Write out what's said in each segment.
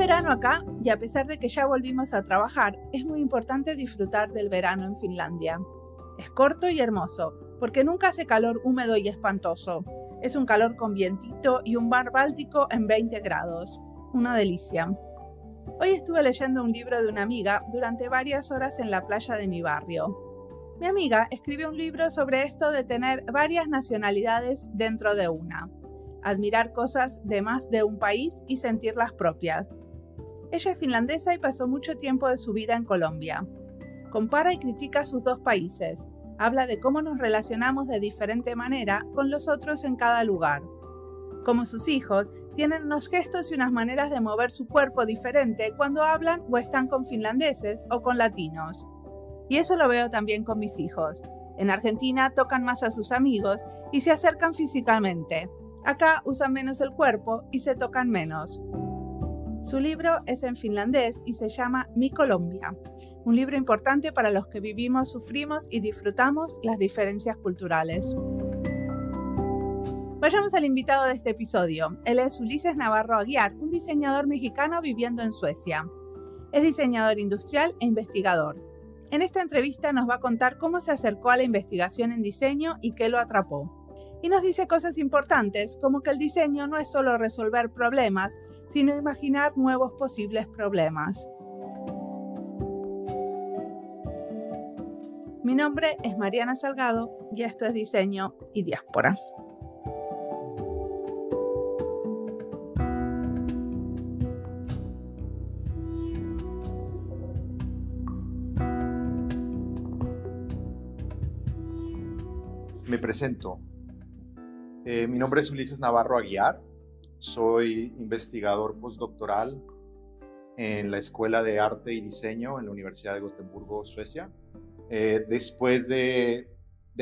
verano acá y a pesar de que ya volvimos a trabajar, es muy importante disfrutar del verano en Finlandia. Es corto y hermoso, porque nunca hace calor húmedo y espantoso. Es un calor con vientito y un mar báltico en 20 grados. Una delicia. Hoy estuve leyendo un libro de una amiga durante varias horas en la playa de mi barrio. Mi amiga escribió un libro sobre esto de tener varias nacionalidades dentro de una. Admirar cosas de más de un país y sentirlas propias. Ella es finlandesa y pasó mucho tiempo de su vida en Colombia. Compara y critica sus dos países. Habla de cómo nos relacionamos de diferente manera con los otros en cada lugar. Como sus hijos, tienen unos gestos y unas maneras de mover su cuerpo diferente cuando hablan o están con finlandeses o con latinos. Y eso lo veo también con mis hijos. En Argentina tocan más a sus amigos y se acercan físicamente. Acá usan menos el cuerpo y se tocan menos. Su libro es en finlandés y se llama Mi Colombia, un libro importante para los que vivimos, sufrimos y disfrutamos las diferencias culturales. Vayamos al invitado de este episodio. Él es Ulises Navarro Aguiar, un diseñador mexicano viviendo en Suecia. Es diseñador industrial e investigador. En esta entrevista nos va a contar cómo se acercó a la investigación en diseño y qué lo atrapó. Y nos dice cosas importantes como que el diseño no es solo resolver problemas, sino imaginar nuevos posibles problemas. Mi nombre es Mariana Salgado y esto es Diseño y Diáspora. Me presento. Mi nombre es Ulises Navarro Aguiar. Soy investigador postdoctoral en la Escuela de Arte y Diseño en la Universidad de Gotemburgo, Suecia. Después de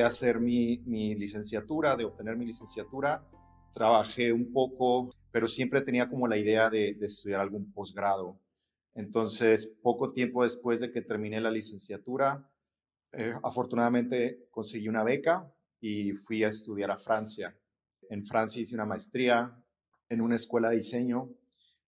hacer mi licenciatura, de obtener mi licenciatura, trabajé un poco, pero siempre tenía como la idea de estudiar algún posgrado. Entonces, poco tiempo después de que terminé la licenciatura, afortunadamente conseguí una beca y fui a estudiar a Francia. En Francia hice una maestría en una escuela de diseño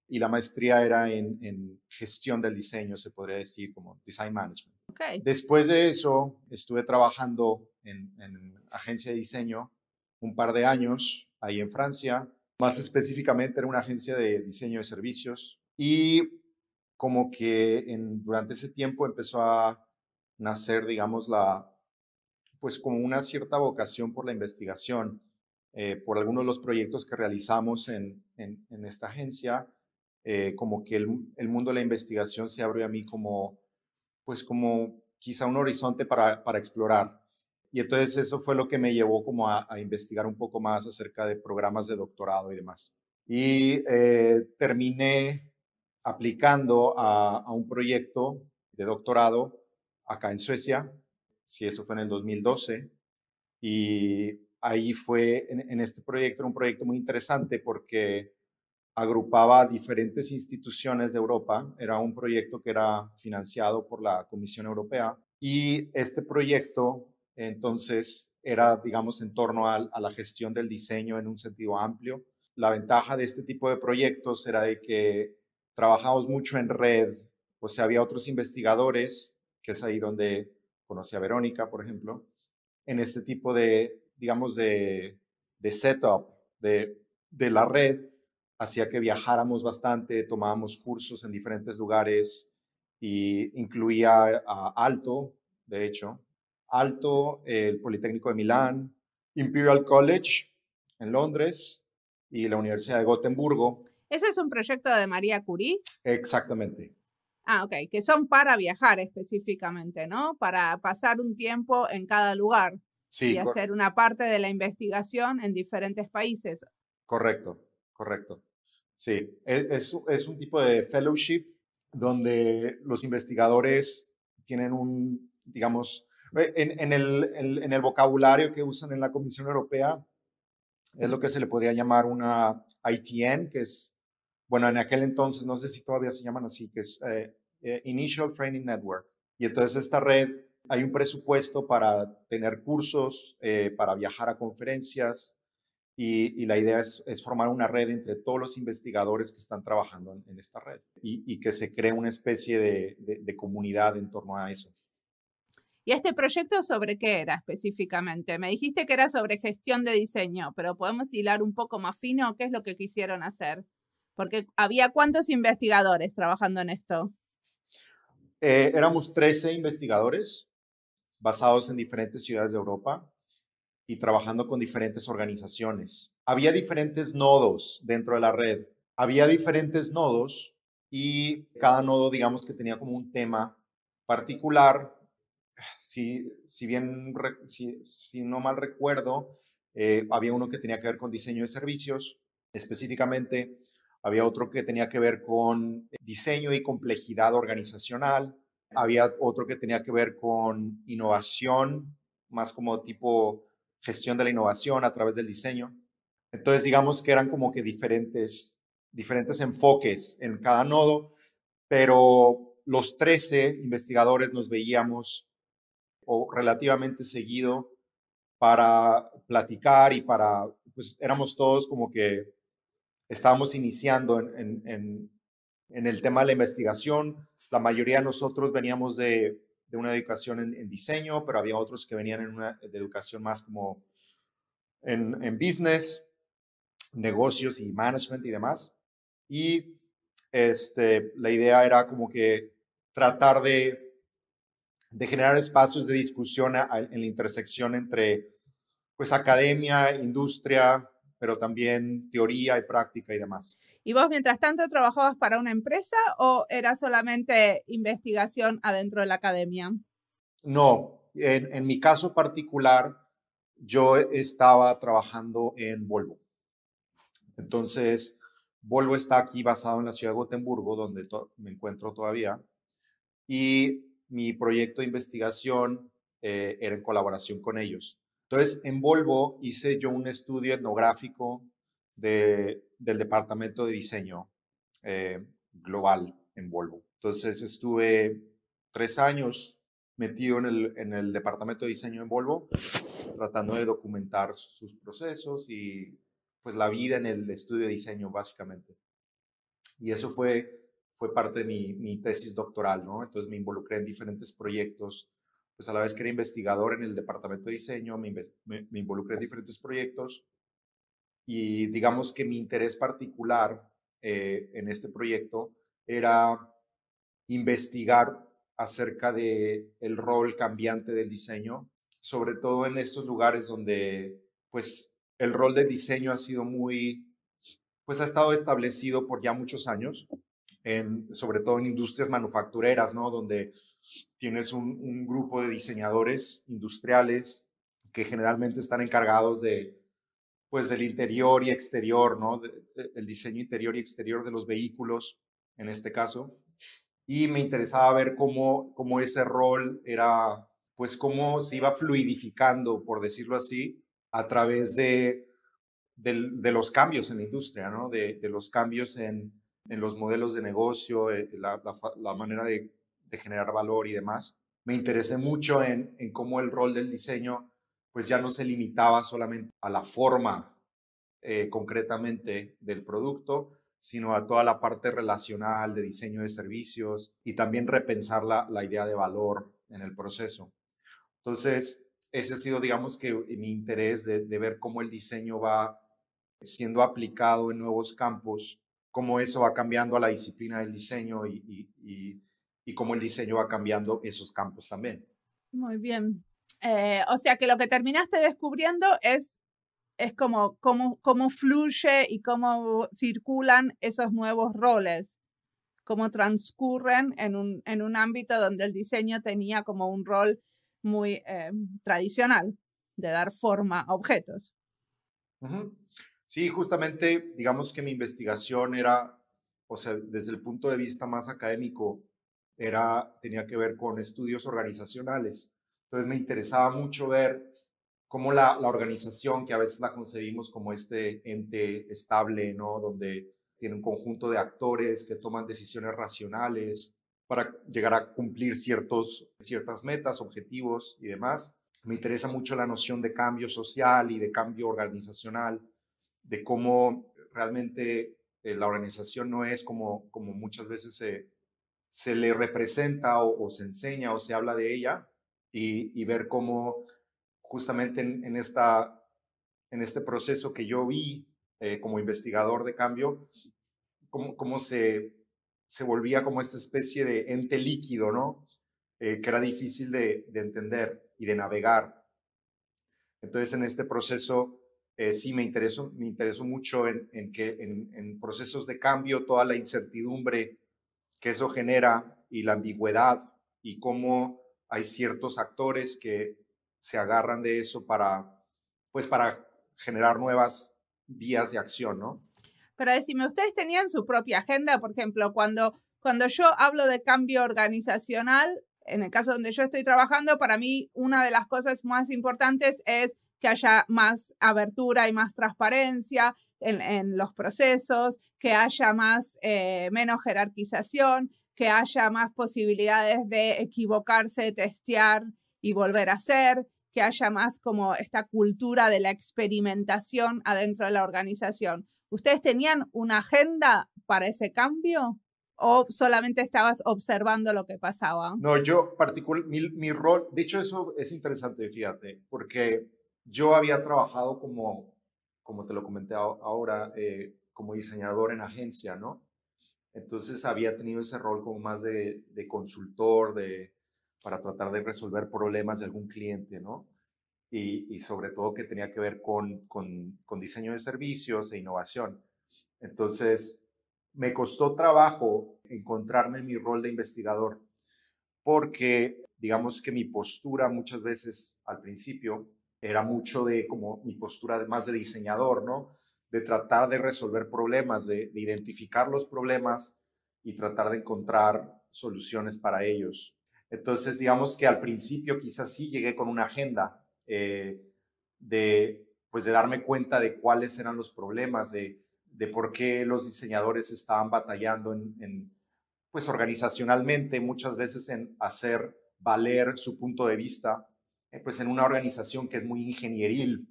y la maestría era en gestión del diseño, se podría decir, como design management. Okay. Después de eso, estuve trabajando en agencia de diseño un par de años ahí en Francia. Más específicamente era una agencia de diseño de servicios y como que durante ese tiempo empezó a nacer, digamos, pues como una cierta vocación por la investigación, por algunos de los proyectos que realizamos en esta agencia, como que el mundo de la investigación se abrió a mí como quizá un horizonte para explorar. Y entonces eso fue lo que me llevó como a investigar un poco más acerca de programas de doctorado y demás. Y terminé aplicando a un proyecto de doctorado acá en Suecia. Sí, eso fue en el 2012. Y ahí fue, en este proyecto, era un proyecto muy interesante porque agrupaba diferentes instituciones de Europa. Era un proyecto que era financiado por la Comisión Europea. Y este proyecto, entonces, era, digamos, en torno a la gestión del diseño en un sentido amplio. La ventaja de este tipo de proyectos era de que trabajamos mucho en red. O sea, había otros investigadores, que es ahí donde conocí a Verónica, por ejemplo, en este tipo de, digamos, de setup de la red, hacía que viajáramos bastante, tomábamos cursos en diferentes lugares y incluía a Alto, de hecho, Alto, el Politécnico de Milán, Imperial College en Londres y la Universidad de Gotemburgo. ¿Ese es un proyecto de María Curie? Exactamente. Ah, ok, que son para viajar específicamente, ¿no? Para pasar un tiempo en cada lugar Sí, y hacer una parte de la investigación en diferentes países. Correcto, correcto. Sí, es un tipo de fellowship donde los investigadores tienen digamos, en el vocabulario que usan en la Comisión Europea, es lo que se le podría llamar una ITN, que es, bueno, en aquel entonces, no sé si todavía se llaman así, que es Initial Training Network. Y entonces esta red, hay un presupuesto para tener cursos, para viajar a conferencias, y la idea es formar una red entre todos los investigadores que están trabajando en esta red y que se cree una especie de comunidad en torno a eso. ¿Y este proyecto sobre qué era específicamente? Me dijiste que era sobre gestión de diseño, pero podemos hilar un poco más fino qué es lo que quisieron hacer. Porque había ¿cuántos investigadores trabajando en esto? Éramos 13 investigadores basados en diferentes ciudades de Europa y trabajando con diferentes organizaciones. Había diferentes nodos dentro de la red. Había diferentes nodos y cada nodo, digamos que tenía como un tema particular. Si no mal recuerdo, había uno que tenía que ver con diseño de servicios, específicamente. Había otro que tenía que ver con diseño y complejidad organizacional. Había otro que tenía que ver con innovación, más como tipo gestión de la innovación a través del diseño. Entonces, digamos que eran como que diferentes enfoques en cada nodo, pero los 13 investigadores nos veíamos o relativamente seguido para platicar y pues éramos todos como que estábamos iniciando en el tema de la investigación. La mayoría de nosotros veníamos de una educación en diseño, pero había otros que venían de educación más como en business, negocios y management y demás. Y la idea era como que tratar de generar espacios de discusión en la intersección entre pues academia, industria, pero también teoría y práctica y demás. ¿Y vos mientras tanto trabajabas para una empresa o era solamente investigación adentro de la academia? No, en mi caso particular, yo estaba trabajando en Volvo. Entonces, Volvo está aquí basado en la ciudad de Gotemburgo, donde me encuentro todavía, y mi proyecto de investigación era en colaboración con ellos. Entonces, en Volvo hice yo un estudio etnográfico del departamento de diseño global en Volvo. Entonces, estuve 3 años metido en el departamento de diseño en Volvo, tratando de documentar sus procesos y pues la vida en el estudio de diseño básicamente. Y eso fue parte de mi tesis doctoral, ¿no? Entonces me involucré en diferentes proyectos, pues a la vez que era investigador en el departamento de diseño, me involucré en diferentes proyectos y digamos que mi interés particular en este proyecto era investigar acerca de el rol cambiante del diseño, sobre todo en estos lugares donde pues el rol del diseño ha sido pues ha estado establecido por ya muchos años, sobre todo en industrias manufactureras, ¿no? Donde tienes un grupo de diseñadores industriales que generalmente están encargados pues del interior y exterior, ¿no? El diseño interior y exterior de los vehículos, en este caso. Y me interesaba ver cómo ese rol era, pues cómo se iba fluidificando, por decirlo así, a través de los cambios en la industria, ¿no? De los cambios en los modelos de negocio, la manera de generar valor y demás. Me interesé mucho en cómo el rol del diseño pues ya no se limitaba solamente a la forma concretamente del producto, sino a toda la parte relacional de diseño de servicios y también repensar la idea de valor en el proceso. Entonces, ese ha sido, digamos que mi interés de ver cómo el diseño va siendo aplicado en nuevos campos, cómo eso va cambiando a la disciplina del diseño y cómo el diseño va cambiando esos campos también. Muy bien. O sea que lo que terminaste descubriendo es cómo fluye y cómo circulan esos nuevos roles, cómo transcurren en un ámbito donde el diseño tenía como un rol muy tradicional de dar forma a objetos. Uh-huh. Sí, justamente, digamos que mi investigación era, o sea, desde el punto de vista más académico, tenía que ver con estudios organizacionales. Entonces me interesaba mucho ver cómo la organización, que a veces la concebimos como este ente estable, ¿no? Donde tiene un conjunto de actores que toman decisiones racionales para llegar a cumplir ciertas metas, objetivos y demás. Me interesa mucho la noción de cambio social y de cambio organizacional de cómo realmente la organización no es como muchas veces se le representa o se enseña o se habla de ella, y ver cómo justamente en este proceso que yo vi como investigador de cambio, cómo se volvía como esta especie de ente líquido, ¿no? Que era difícil de entender y de navegar. Entonces, en este proceso, sí me interesó mucho en procesos de cambio, toda la incertidumbre que eso genera y la ambigüedad, y cómo hay ciertos actores que se agarran de eso pues para generar nuevas vías de acción, ¿no? Pero decime, ¿ustedes tenían su propia agenda? Por ejemplo, cuando yo hablo de cambio organizacional, en el caso donde yo estoy trabajando, para mí una de las cosas más importantes es que haya más abertura y más transparencia en los procesos, que haya menos jerarquización, que haya más posibilidades de equivocarse, testear y volver a hacer, que haya más como esta cultura de la experimentación adentro de la organización. ¿Ustedes tenían una agenda para ese cambio o solamente estabas observando lo que pasaba? No, yo mi rol, de hecho eso es interesante, fíjate, porque yo había trabajado como te lo comenté ahora, como diseñador en agencia, ¿no? Entonces había tenido ese rol como más de consultor, para tratar de resolver problemas de algún cliente, ¿no? Y sobre todo que tenía que ver con diseño de servicios e innovación. Entonces, me costó trabajo encontrarme en mi rol de investigador, porque digamos que mi postura muchas veces al principio era mucho de como mi postura más de diseñador, ¿no? De tratar de resolver problemas, de identificar los problemas y tratar de encontrar soluciones para ellos. Entonces, digamos que al principio quizás sí llegué con una agenda pues de darme cuenta de cuáles eran los problemas, de por qué los diseñadores estaban batallando pues organizacionalmente, muchas veces en hacer valer su punto de vista, pues en una organización que es muy ingenieril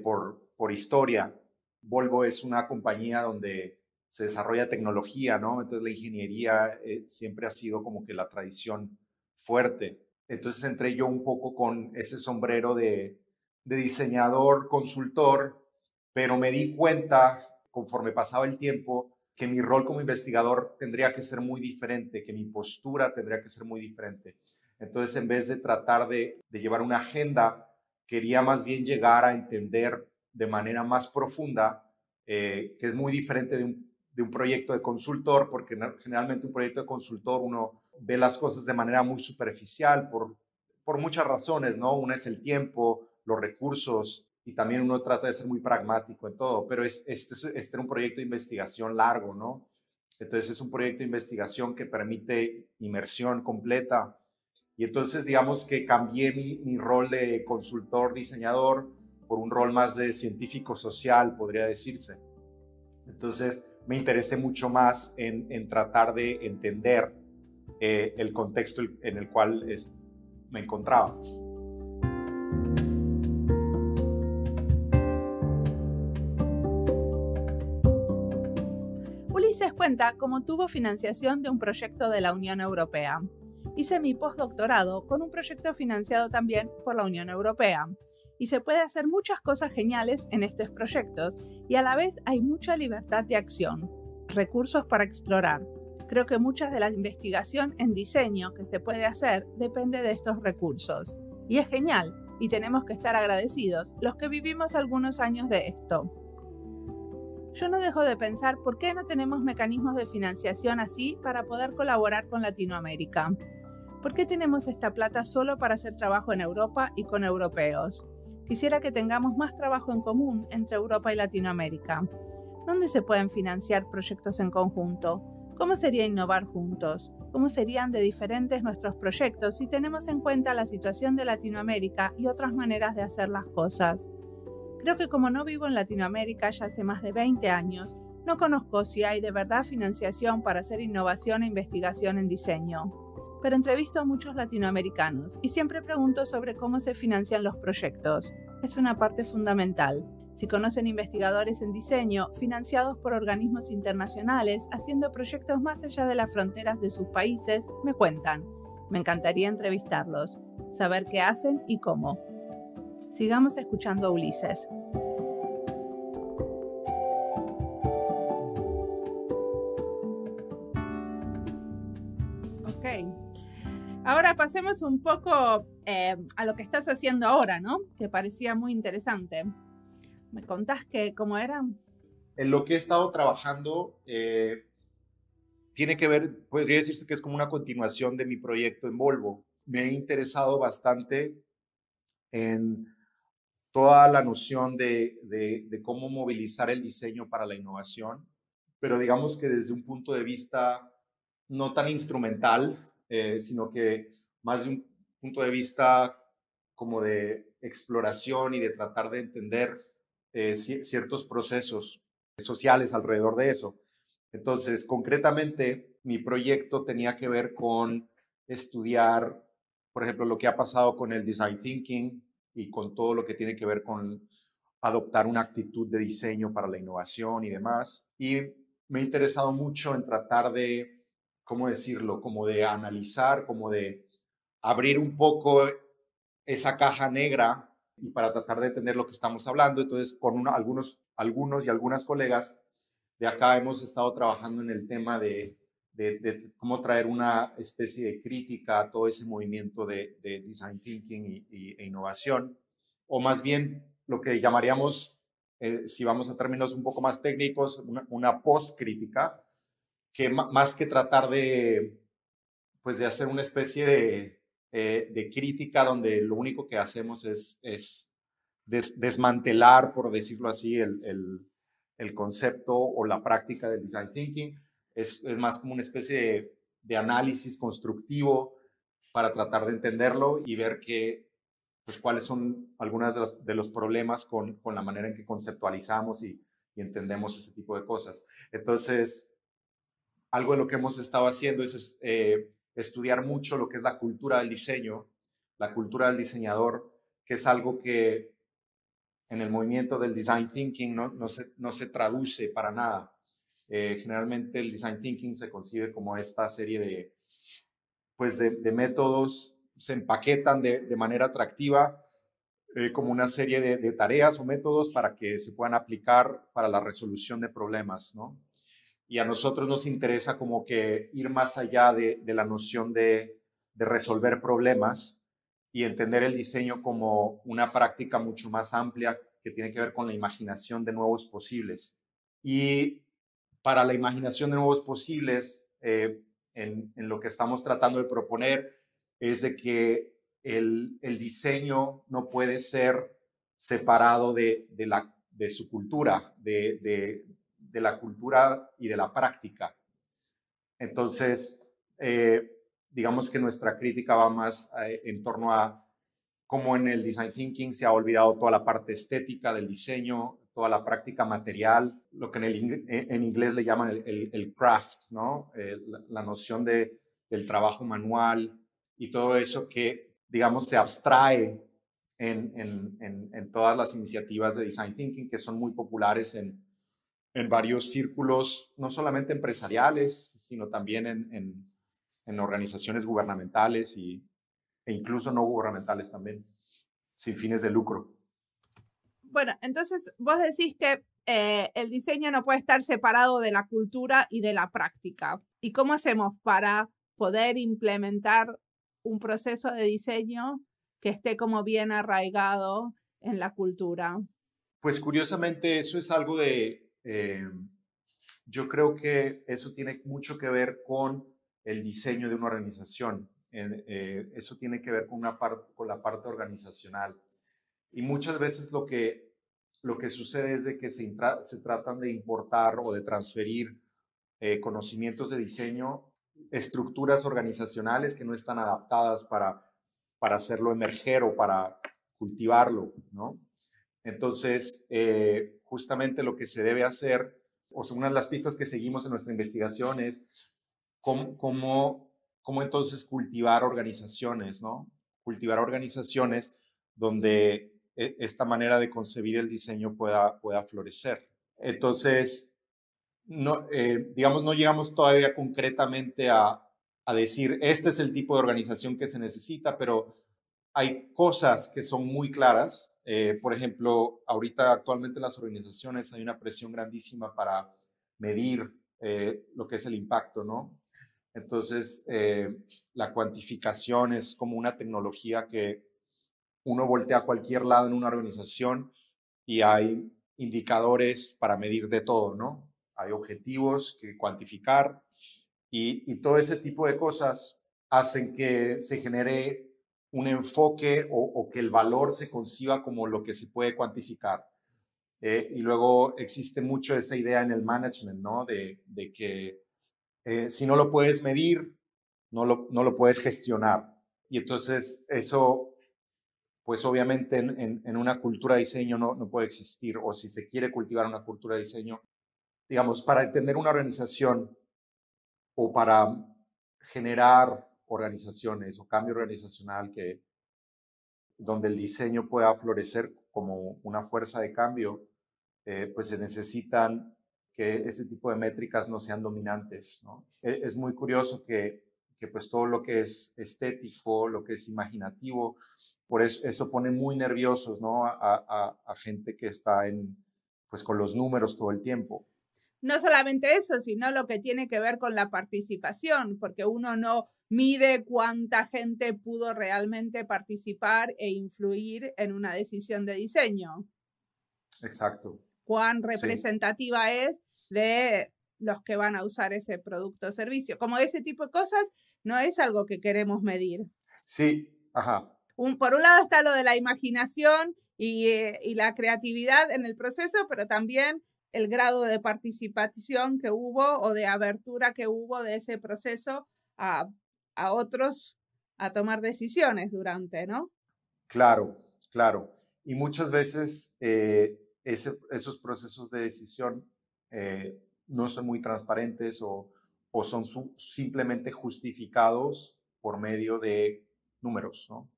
por historia. Volvo es una compañía donde se desarrolla tecnología, ¿no? Entonces la ingeniería siempre ha sido como que la tradición fuerte. Entonces entré yo un poco con ese sombrero de diseñador, consultor, pero me di cuenta conforme pasaba el tiempo que mi rol como investigador tendría que ser muy diferente, que mi postura tendría que ser muy diferente. Entonces, en vez de tratar de llevar una agenda, quería más bien llegar a entender de manera más profunda, que es muy diferente de un proyecto de consultor, porque generalmente un proyecto de consultor uno ve las cosas de manera muy superficial por muchas razones, ¿no? Una es el tiempo, los recursos, y también uno trata de ser muy pragmático en todo, pero este era un proyecto de investigación largo, ¿no? Entonces es un proyecto de investigación que permite inmersión completa, y entonces digamos que cambié mi rol de consultor, diseñador, por un rol más de científico social, podría decirse. Entonces me interesé mucho más en tratar de entender el contexto en el cual me encontraba. Ulises cuenta cómo tuvo financiación de un proyecto de la Unión Europea. Hice mi postdoctorado con un proyecto financiado también por la Unión Europea. Y se puede hacer muchas cosas geniales en estos proyectos y a la vez hay mucha libertad de acción, recursos para explorar. Creo que mucha de la investigación en diseño que se puede hacer depende de estos recursos. Y es genial, y tenemos que estar agradecidos los que vivimos algunos años de esto. Yo no dejo de pensar por qué no tenemos mecanismos de financiación así para poder colaborar con Latinoamérica. ¿Por qué tenemos esta plata solo para hacer trabajo en Europa y con europeos? Quisiera que tengamos más trabajo en común entre Europa y Latinoamérica. ¿Dónde se pueden financiar proyectos en conjunto? ¿Cómo sería innovar juntos? ¿Cómo serían de diferentes nuestros proyectos si tenemos en cuenta la situación de Latinoamérica y otras maneras de hacer las cosas? Creo que como no vivo en Latinoamérica ya hace más de 20 años, no conozco si hay de verdad financiación para hacer innovación e investigación en diseño. Pero entrevisto a muchos latinoamericanos y siempre pregunto sobre cómo se financian los proyectos. Es una parte fundamental. Si conocen investigadores en diseño financiados por organismos internacionales haciendo proyectos más allá de las fronteras de sus países, me cuentan. Me encantaría entrevistarlos, saber qué hacen y cómo. Sigamos escuchando a Ulises. Ok. Ahora pasemos un poco a lo que estás haciendo ahora, ¿no? Que parecía muy interesante. ¿Me contás cómo era? En lo que he estado trabajando tiene que ver, podría decirse que es como una continuación de mi proyecto en Volvo. Me he interesado bastante en toda la noción de cómo movilizar el diseño para la innovación, pero digamos que desde un punto de vista no tan instrumental, sino que más de un punto de vista como de exploración y de tratar de entender ciertos procesos sociales alrededor de eso. Entonces, concretamente, mi proyecto tenía que ver con estudiar, por ejemplo, lo que ha pasado con el design thinking y con todo lo que tiene que ver con adoptar una actitud de diseño para la innovación y demás. Y me he interesado mucho en tratar de, ¿cómo decirlo? Como de analizar, como de abrir un poco esa caja negra y para tratar de entender lo que estamos hablando. Entonces, con algunos y algunas colegas de acá hemos estado trabajando en el tema de cómo traer una especie de crítica a todo ese movimiento de design thinking e innovación, o más bien lo que llamaríamos, si vamos a términos un poco más técnicos, una post-crítica, que más que tratar pues de hacer una especie de crítica donde lo único que hacemos es desmantelar, por decirlo así, el concepto o la práctica del design thinking. Es más como una especie de análisis constructivo para tratar de entenderlo y ver pues, cuáles son algunos de los problemas con la manera en que conceptualizamos y entendemos ese tipo de cosas. Entonces, algo de lo que hemos estado haciendo es estudiar mucho lo que es la cultura del diseño, la cultura del diseñador, que es algo que en el movimiento del design thinking no se traduce para nada. Generalmente el design thinking se concibe como esta serie de métodos, se empaquetan de manera atractiva como una serie de tareas o métodos para que se puedan aplicar para la resolución de problemas, ¿no? Y a nosotros nos interesa como que ir más allá de la noción de resolver problemas y entender el diseño como una práctica mucho más amplia que tiene que ver con la imaginación de nuevos posibles. Y para la imaginación de nuevos posibles, en lo que estamos tratando de proponer es de que el diseño no puede ser separado de su cultura, de la cultura y de la práctica. Entonces, digamos que nuestra crítica va más en torno a cómo en el design thinking se ha olvidado toda la parte estética del diseño, toda la práctica material, lo que en inglés le llaman el craft, ¿no? La noción del trabajo manual y todo eso que, digamos, se abstrae en todas las iniciativas de design thinking que son muy populares en varios círculos, no solamente empresariales, sino también en organizaciones gubernamentales e incluso no gubernamentales también, sin fines de lucro. Bueno, entonces vos decís que el diseño no puede estar separado de la cultura y de la práctica. ¿Y cómo hacemos para poder implementar un proceso de diseño que esté como bien arraigado en la cultura? Pues curiosamente eso es algo yo creo que eso tiene mucho que ver con el diseño de una organización. Eso tiene que ver con con la parte organizacional. Y muchas veces lo que sucede es de que se tratan de importar o de transferir conocimientos de diseño, estructuras organizacionales que no están adaptadas para hacerlo emerger o para cultivarlo, ¿no? Entonces, justamente lo que se debe hacer, o sea, una de las pistas que seguimos en nuestra investigación es cómo entonces cultivar organizaciones, ¿no? Cultivar organizaciones donde esta manera de concebir el diseño pueda florecer. Entonces, no, digamos, no llegamos todavía concretamente a decir, este es el tipo de organización que se necesita, pero hay cosas que son muy claras. Por ejemplo, ahorita actualmente en las organizaciones hay una presión grandísima para medir lo que es el impacto, ¿no? Entonces, la cuantificación es como una tecnología que uno voltea a cualquier lado en una organización y hay indicadores para medir de todo, ¿no? Hay objetivos que cuantificar y todo ese tipo de cosas hacen que se genere un enfoque o que el valor se conciba como lo que se puede cuantificar. Y luego existe mucho esa idea en el management, ¿no? De que si no lo puedes medir, no lo puedes gestionar. Y entonces eso, pues obviamente en una cultura de diseño no puede existir, o si se quiere cultivar una cultura de diseño, digamos, para entender una organización o para generar organizaciones o cambio organizacional donde el diseño pueda florecer como una fuerza de cambio, pues se necesitan que ese tipo de métricas no sean dominantes, ¿no? Es muy curioso que pues todo lo que es estético, lo que es imaginativo, por eso pone muy nerviosos, ¿no? A gente que está pues con los números todo el tiempo. No solamente eso, sino lo que tiene que ver con la participación, porque uno no mide cuánta gente pudo realmente participar e influir en una decisión de diseño. Exacto. Cuán representativa es de los que van a usar ese producto o servicio. Como ese tipo de cosas no es algo que queremos medir. Sí, ajá. Por un lado está lo de la imaginación y la creatividad en el proceso, pero también el grado de participación que hubo o de abertura que hubo de ese proceso a otros a tomar decisiones durante, ¿no? Claro, claro. Y muchas veces esos procesos de decisión no son muy transparentes o son simplemente justificados por medio de números, ¿no?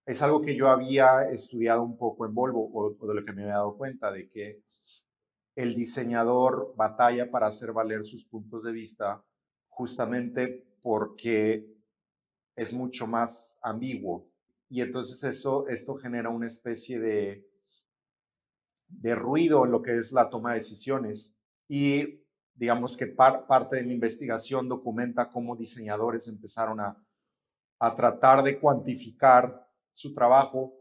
Es algo que yo había estudiado un poco en Volvo o de lo que me había dado cuenta, de que el diseñador batalla para hacer valer sus puntos de vista justamente porque es mucho más ambiguo. Y entonces esto genera una especie de ruido en lo que es la toma de decisiones. Y digamos que parte de mi investigación documenta cómo diseñadores empezaron a tratar de cuantificar su trabajo,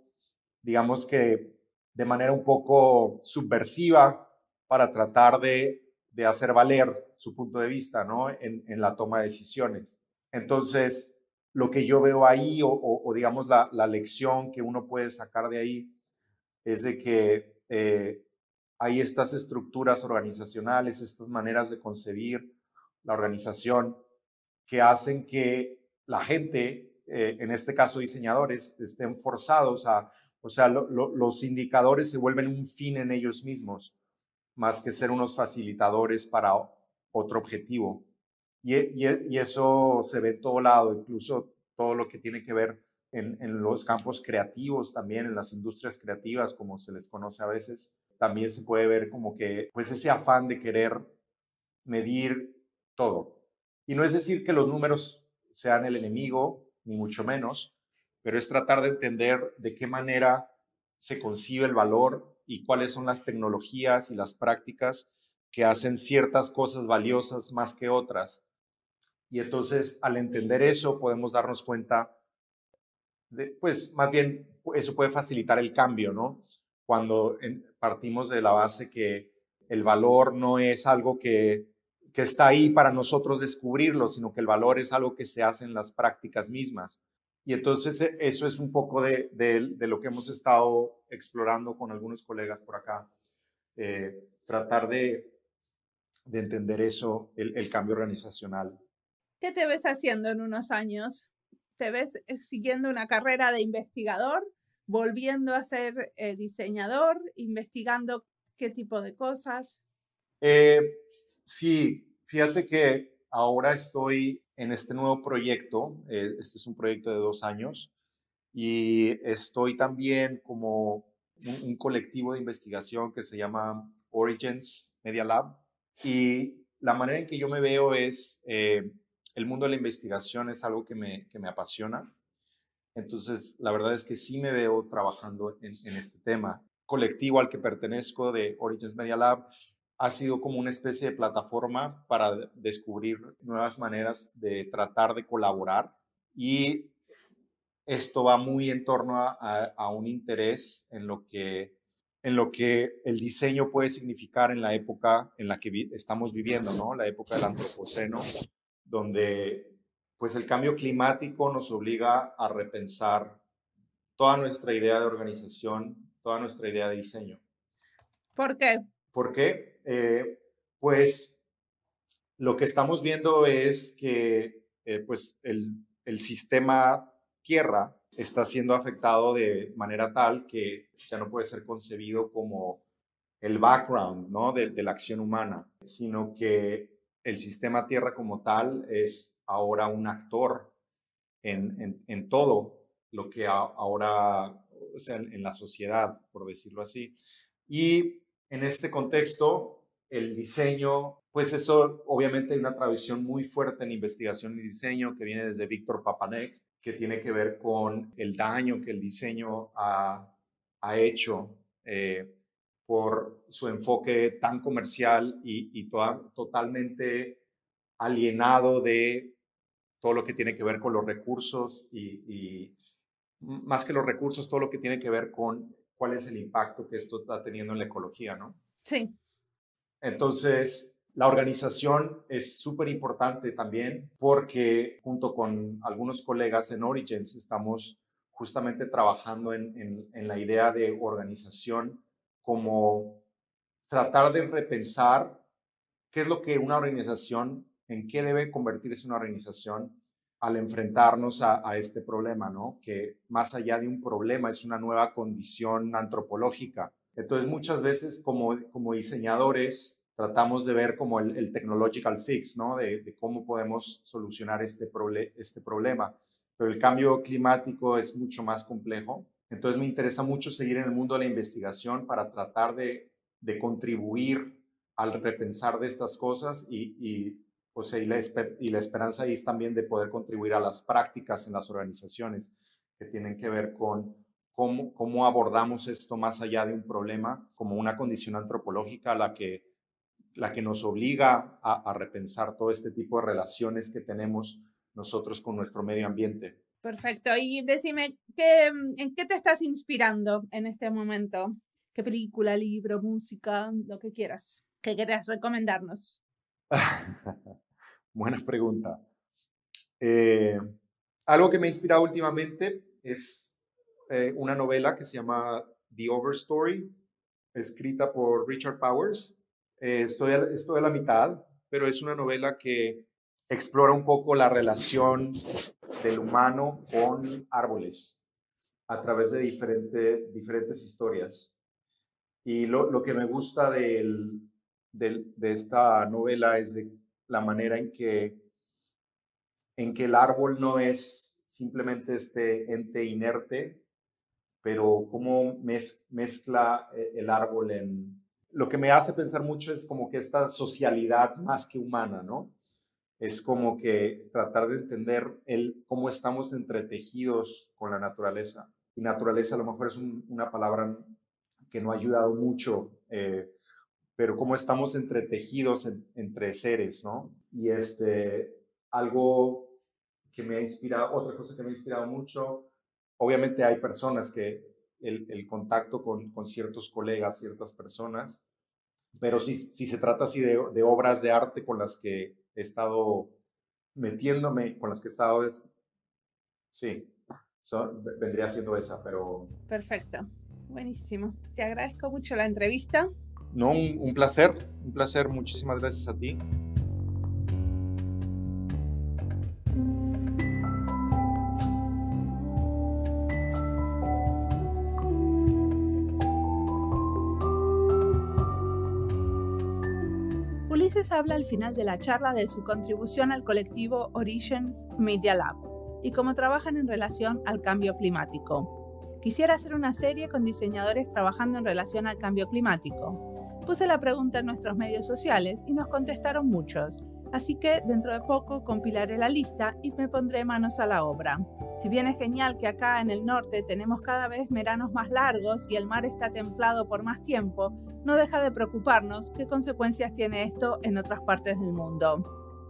digamos que de manera un poco subversiva para tratar de hacer valer su punto de vista, ¿no? En la toma de decisiones. Entonces, lo que yo veo ahí, o digamos la lección que uno puede sacar de ahí, es de que hay estas estructuras organizacionales, estas maneras de concebir la organización que hacen que la gente, en este caso diseñadores, estén forzados o sea, los indicadores se vuelven un fin en ellos mismos, más que ser unos facilitadores para otro objetivo. Y eso se ve en todo lado, incluso todo lo que tiene que ver en los campos creativos también, en las industrias creativas, como se les conoce a veces, también se puede ver como que, pues ese afán de querer medir todo. Y no es decir que los números sean el enemigo, ni mucho menos, pero es tratar de entender de qué manera se concibe el valor y cuáles son las tecnologías y las prácticas que hacen ciertas cosas valiosas más que otras. Y entonces, al entender eso, podemos darnos cuenta pues más bien eso puede facilitar el cambio, ¿no? Cuando partimos de la base que el valor no es algo que está ahí para nosotros descubrirlo, sino que el valor es algo que se hace en las prácticas mismas. Y entonces eso es un poco de lo que hemos estado explorando con algunos colegas por acá. Tratar de entender eso, el cambio organizacional. ¿Qué te ves haciendo en unos años? ¿Te ves siguiendo una carrera de investigador, volviendo a ser diseñador, investigando qué tipo de cosas? Sí, fíjate que ahora estoy en este nuevo proyecto. Este es un proyecto de 2 años y estoy también como un colectivo de investigación que se llama Origins Media Lab. Y la manera en que yo me veo es, el mundo de la investigación es algo que me apasiona. Entonces, la verdad es que sí me veo trabajando en este tema. Colectivo al que pertenezco de Origins Media Lab ha sido como una especie de plataforma para descubrir nuevas maneras de tratar de colaborar, y esto va muy en torno a un interés en lo que el diseño puede significar en la época en la que estamos viviendo, ¿no? La época del antropoceno, donde pues el cambio climático nos obliga a repensar toda nuestra idea de organización, toda nuestra idea de diseño. ¿Por qué? ¿Por qué? Pues lo que estamos viendo es que pues el sistema Tierra está siendo afectado de manera tal que ya no puede ser concebido como el background, ¿no? de la acción humana, sino que el sistema Tierra como tal es ahora un actor en todo lo que ahora, o sea, en la sociedad, por decirlo así. Y en este contexto, el diseño, pues eso obviamente hay una tradición muy fuerte en investigación y diseño que viene desde Víctor Papanek, que tiene que ver con el daño que el diseño ha hecho por su enfoque tan comercial y totalmente alienado de todo lo que tiene que ver con los recursos y más que los recursos, todo lo que tiene que ver con cuál es el impacto que esto está teniendo en la ecología, ¿no? Sí. Entonces, la organización es súper importante también porque junto con algunos colegas en Origins estamos justamente trabajando en la idea de organización como tratar de repensar qué es lo que una organización, en qué debe convertirse una organización al enfrentarnos a este problema, ¿no? Que más allá de un problema es una nueva condición antropológica. Entonces, muchas veces como diseñadores tratamos de ver como el technological fix, ¿no? De cómo podemos solucionar este problema. Pero el cambio climático es mucho más complejo. Entonces, me interesa mucho seguir en el mundo de la investigación para tratar de contribuir al repensar de estas cosas o sea, y la esperanza ahí es también de poder contribuir a las prácticas en las organizaciones que tienen que ver con cómo abordamos esto más allá de un problema, como una condición antropológica a la que nos obliga a repensar todo este tipo de relaciones que tenemos nosotros con nuestro medio ambiente. Perfecto. Y decime, ¿en qué te estás inspirando en este momento? ¿Qué película, libro, música, lo que quieras? ¿Qué quieras recomendarnos? Buena pregunta. Algo que me ha inspirado últimamente es una novela que se llama The Overstory, escrita por Richard Powers. Estoy a la mitad, pero es una novela que explora un poco la relación del humano con árboles a través de diferentes historias. Y lo que me gusta de esta novela es de la manera en que el árbol no es simplemente este ente inerte, pero cómo mezcla el árbol en... Lo que me hace pensar mucho es como que esta socialidad más que humana, ¿no? Es como que tratar de entender cómo estamos entretejidos con la naturaleza. Y naturaleza a lo mejor es una palabra que no ha ayudado mucho, pero cómo estamos entretejidos entre seres, ¿no? Y algo que me ha inspirado, otra cosa que me ha inspirado mucho, obviamente hay personas que el contacto con ciertos colegas, ciertas personas, pero si se trata así de obras de arte con las que he estado metiéndome, con las que he estado, sí, vendría siendo esa, pero... Perfecto, buenísimo. Te agradezco mucho la entrevista. No, un placer, muchísimas gracias a ti. Ulises habla al final de la charla de su contribución al colectivo Origins Media Lab y cómo trabajan en relación al cambio climático. Quisiera hacer una serie con diseñadores trabajando en relación al cambio climático. Puse la pregunta en nuestros medios sociales y nos contestaron muchos, así que dentro de poco compilaré la lista y me pondré manos a la obra. Si bien es genial que acá en el norte tenemos cada vez veranos más largos y el mar está templado por más tiempo, no deja de preocuparnos qué consecuencias tiene esto en otras partes del mundo.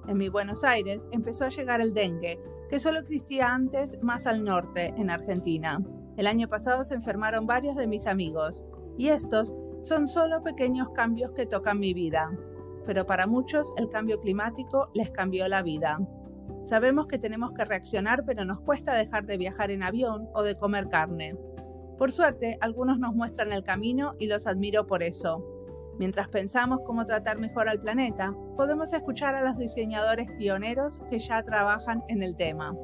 En mi Buenos Aires empezó a llegar el dengue, que solo existía antes más al norte, en Argentina. El año pasado se enfermaron varios de mis amigos, y estos son solo pequeños cambios que tocan mi vida. Pero para muchos el cambio climático les cambió la vida. Sabemos que tenemos que reaccionar, pero nos cuesta dejar de viajar en avión o de comer carne. Por suerte, algunos nos muestran el camino y los admiro por eso. Mientras pensamos cómo tratar mejor al planeta, podemos escuchar a los diseñadores pioneros que ya trabajan en el tema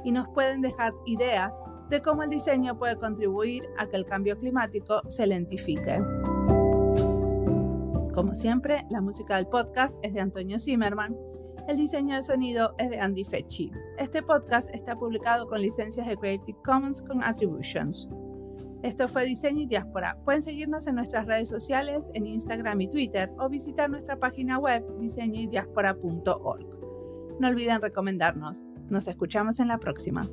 y nos pueden dejar ideas de cómo el diseño puede contribuir a que el cambio climático se lentifique. Como siempre, la música del podcast es de Antonio Zimmerman. El diseño de sonido es de Andy Fecci. Este podcast está publicado con licencias de Creative Commons con Attributions. Esto fue Diseño y Diáspora. Pueden seguirnos en nuestras redes sociales, en Instagram y Twitter, o visitar nuestra página web diseñoydiaspora.org. No olviden recomendarnos. Nos escuchamos en la próxima.